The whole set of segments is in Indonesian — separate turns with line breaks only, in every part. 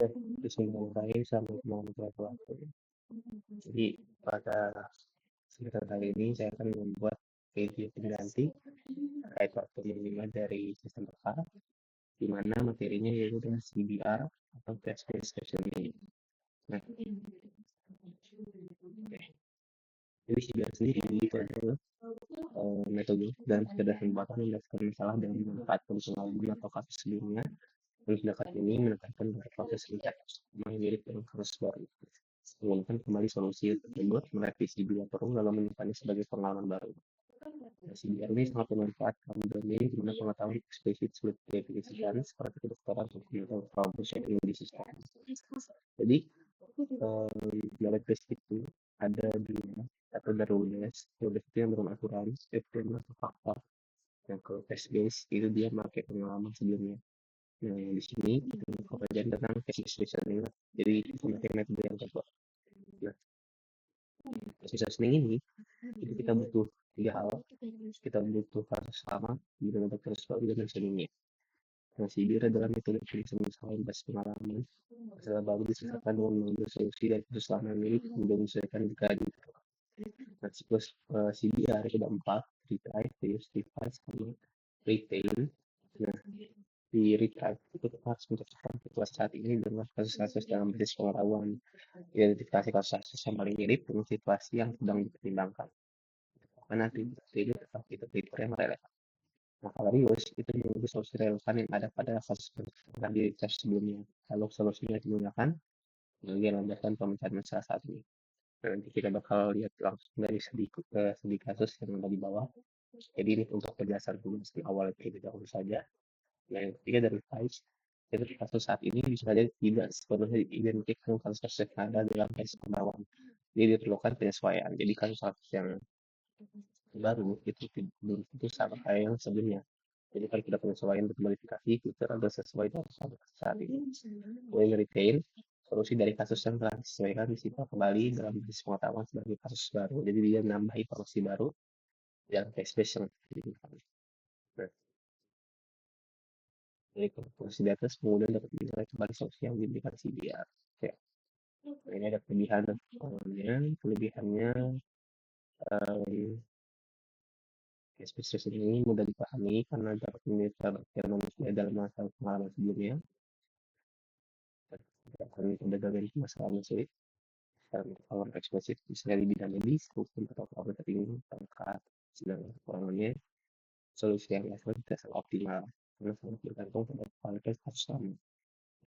Bismillahirrahmanirrahim. Assalamualaikum warahmatullahi wabarakatuh. Jadi pada kesempatan kali ini saya akan membuat video pengganti terkait waktu minima dari sistem PK, di mana materinya yaitu dengan CBR atau Test Based Reasoning. Nah, jadi CBR sendiri itu adalah metode dalam kecerdasan buatan yang berdasarkan masalah dan memanfaatkan pengalaman atau kasus sebelumnya. Tindakan ini menekankan pada proses riset yang mirip dengan kasus baru. Menggunakan kembali solusi tersebut, merevisi dua perung lalu menyimpannya sebagai pengalaman baru. CBR ini sangat bermanfaat dalam domain di mana pengetahuan eksplisit sulit didefinisikan seperti kedokteran atau troubleshooting di sistem. Jadi, dalam test itu ada dua atau Darwinist. Darwinist itu yang beraturan, ekstrim atau fakta. Nah, kalau test base itu dia pakai pengalaman sebelumnya. Nah, di sini kita pelajaran tentang case listening. Jadi, memakai metode yang kedua. Nah, case listening ini itu kita butuh tiga hal. Kita butuh kasus sama, kemudian untuk kasus baru dan sebagainya. Nah, CBR adalah metode penyelesaian masalah basis pengalaman. Masalah baru diselesaikan dengan mengambil solusi dari kasus lama milik kemudian disesuaikan jika diperlukan. Nah, siklus CBR itu ada 4, retrieve, reuse, revise, sama retain. Nah, di retrieve itu kita harus mencatatkan situasi saat ini dengan kasus-kasus dalam basis pengetahuan, identifikasi kasus-kasus yang paling mirip dengan situasi yang sedang dipertimbangkan. Karena itu tetap itu fitur yang relevan. Nah, kalau reuse itu menunggu solusi relevan yang ada pada kasus yang di tes sebelumnya. Kalau solusinya digunakan, kemudian lanjutkan pemecahan masalah saat ini. Nah, nanti kita bakal lihat langsung dari segi kasus yang ada di bawah. Jadi ini untuk penjelasan dulu di awal terlebih dahulu saja. Nah, yang ketiga dari revise, itu kasus saat ini bisa saja tidak sepenuhnya diidentifikasi kasus yang ada dalam tes pengetahuan. Jadi diperlukan penyesuaian. Jadi kasus-kasus yang baru itu belum tentu sama kayak yang sebelumnya. Jadi kalau kita penyesuaian untuk modifikasi fitur agar sesuai dengan saat ini. Kemudian retain, solusi dari kasus yang telah disesuaikan disita kembali dalam basis pengetahuan sebagai kasus baru. Jadi dia menambah informasi baru yang case base yang digunakan. Nah, dari informasi di atas kemudian dapat dinilai kembali solusi yang diberikan CBR. Oke. Nah, ini ada kelebihan dan kekurangannya. Kelebihannya case base ini mudah dipahami karena dapat menilai manusia dalam masalah pengalaman sebelumnya. Akan mendagang dari masalahnya sulit. Kalau ekspresif misalnya di bidang medis, hukum atau kualitas tinggi, pangkat, sedang kekurangannya solusi yang level tidak sangat optimal karena sangat bergantung pada kualitas kasus lama.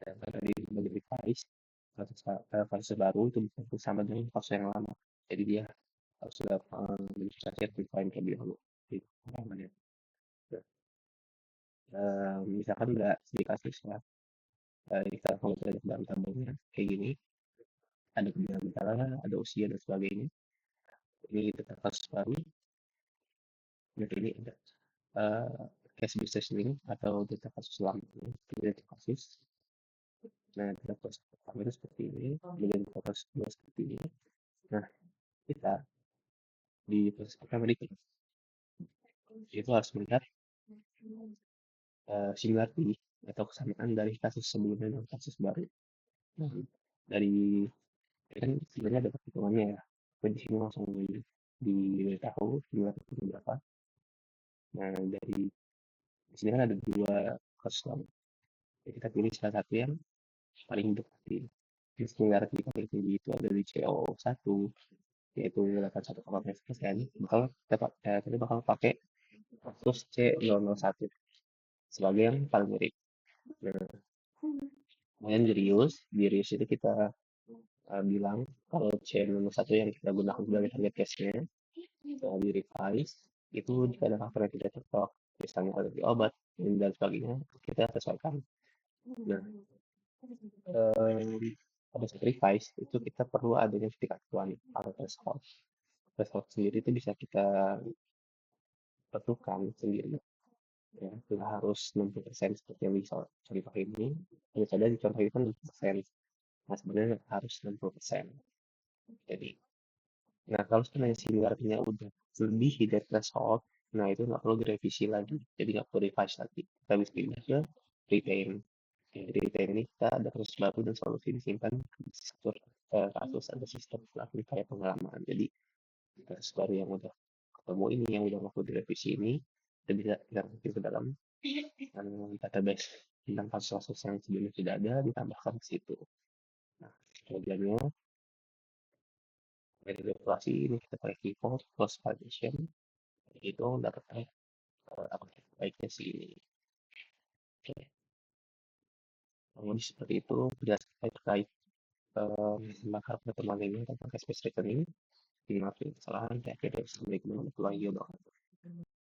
Dan pada di device kasus baru itu bisa sama dengan kasus yang lama. Jadi dia harus sudah modifikasi refine terlebih dahulu. Itu pengalamannya. Misalkan nggak di kasus ya, kita kalau kita lihat dalam tabelnya kayak gini, ada gejala, ada usia dan sebagainya. Ini kita kasus baru. Nah, ini ada case business link atau data kasus lama, data kasus. Nah, data kasus pertama itu seperti ini, kemudian data kasus kedua seperti ini. Nah, kita di proses pertama itu harus melihat similarity atau kesamaan dari kasus sebelumnya dan kasus baru. Nah, dari kan sebenarnya ada perhitungannya ya. Tapi di sini langsung diberitahu similarity berapa. Nah, dari di sini kan ada dua kasus lama. Jadi kita pilih salah satu yang paling dekat. Similarity paling tinggi itu ada di CO1 yaitu 81,5%. Kita bakal pakai kasus C001 sebagai yang paling mirip. Nah, kemudian di reuse itu kita bilang kalau C001 yang kita gunakan sebagai target case-nya di revise itu jika ada faktor yang tidak cocok, misalnya alergi obat dan sebagainya, kita sesuaikan. Nah, pada saat revise itu kita perlu adanya titik acuan atau threshold. Threshold sendiri itu bisa kita tentukan sendiri. Ya, tidak harus 60% seperti yang bisa contoh ini. Hanya saja di contoh itu 60%. Nah, sebenarnya harus 60%. Jadi, nah kalau sebenarnya similarity-nya udah lebih dari threshold, nah itu nggak perlu direvisi lagi. Jadi nggak perlu revise lagi. Kita bisa pindah ke retain. Dari teknik kita ada kasus baru dan solusi disimpan di struktur kasus ada sistem pelaku kayak pengalaman. Jadi kasus baru yang udah ketemu ini, yang udah mau direvisi ini, kita bisa kita masukin ke dalam database tentang kasus-kasus yang sebelumnya tidak ada, ditambahkan ke situ. Nah, kemudiannya dari regulasi ini kita pakai keyboard, close validation, itu dapat apa baiknya sih ini. Oke, kemudian seperti itu penjelasan terkait bakar pertemuan ini tentang space returning. Maafin kesalahan, saya kira Assalamualaikum warahmatullahi wabarakatuh.